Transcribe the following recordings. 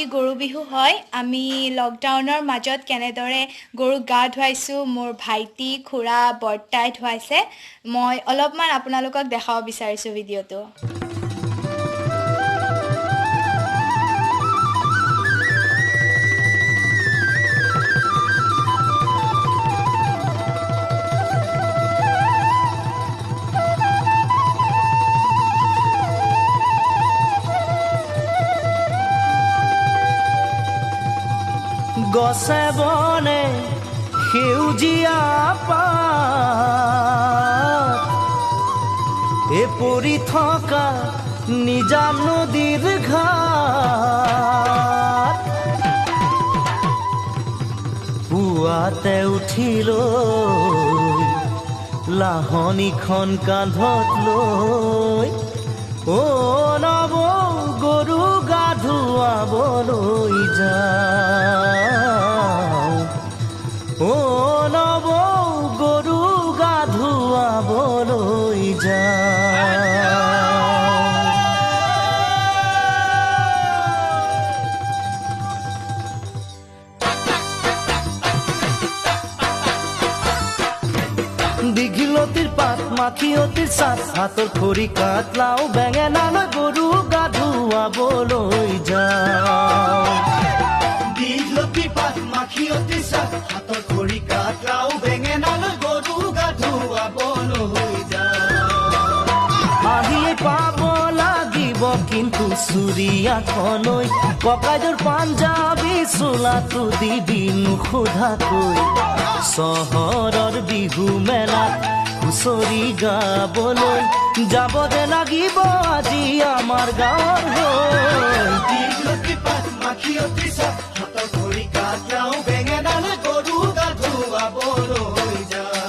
গৰু বিহু হয় আমি লকডাউনৰ মাজত কেনেদৰে গৰুক গা ধুৱাইছো মোৰ ভাইটি খুৰা বৰ্তাই ধুৱাইছে মই অলপমান আপোনালোকক দেখাব বিচাৰিছো ভিডিঅটো গছে বনে সেউজীয়া পাত পৰি থকা নিজা নদীৰ ঘাট পুৱাতে উঠিলৈ লাহনীখন কান্ধত লৈ নৱ গৰু গা ধুৱাবলৈ যাওঁ নৱ গৰু গা ধুৱাবলৈ যাওঁ দীঘলতিৰ পাত মাখিয়তিৰ চাট হাতৰ খৰি কাট লাও বেঙেনা লৈ গৰু গা ধুৱাবলৈ যাওঁ দীঘলতিৰ পাত মাখিয়তিৰ চাট হাতৰ খৰি কাট লাও বেঙেনা লৈ গৰু গা ধুৱাবলৈ যাওঁ আহিয়ে পাব লাগিব কিন্তু চুৰিয়াখনৈ ককাইদেউৰ পাঞ্জাবী চোলাটো দিবি নোসোধাকৈ চহৰৰ বিহু মেলাত হুঁচৰি গাবলৈ যাব যে লাগিব আজি আমাৰ গাঁৱৰ হৈ দীঘলতি পাত মাখিয়তি চাট হাতৰ খৰি কাট লাও বেঙেনা লৈ গৰু গা ধুৱাবলৈ যাওঁ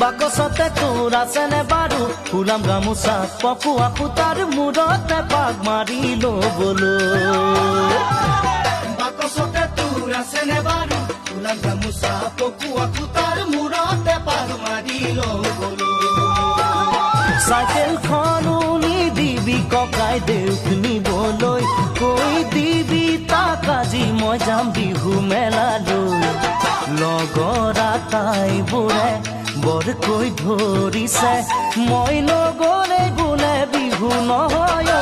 বাকচতে তোৰ আছেনে বাৰু ফুলাম গামোচা পকোৱা সূতাৰ মূৰতে পাক মাৰি ল'বলৈ বাকচতে তোৰ আছেনে বাৰু ফুলাম গামোচা পকোৱা সূতাৰ মূৰতে পাক মাৰি ল'বলৈ চাইকেলখনো নিদিবি ককাই দেউক নিবলৈ কৈ দিবি তাক আজি মই যাম বিহু মেলালৈ লগৰ আটাইবোৰে বৰকৈ ধৰিছে মই নগলে বোলে বিহু নহয়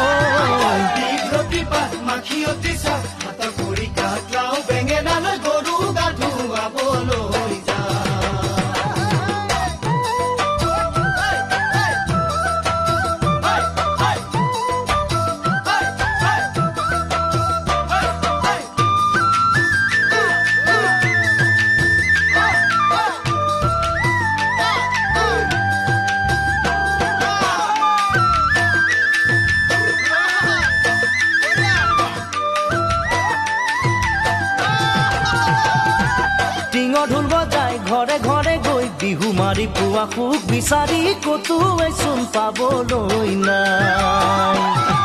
দীঘলতি পাত মাখিয়তি চাট হাতৰ খৰি কাট লাও বেঙেনা লৈ গৰু গা ধুৱাবলৈ যাওঁ ঢোল বজাই ঘৰে ঘৰে গৈ বিহু মাৰি পোৱা সুখ বিচাৰি ক'তো চোন পাবলৈ নাই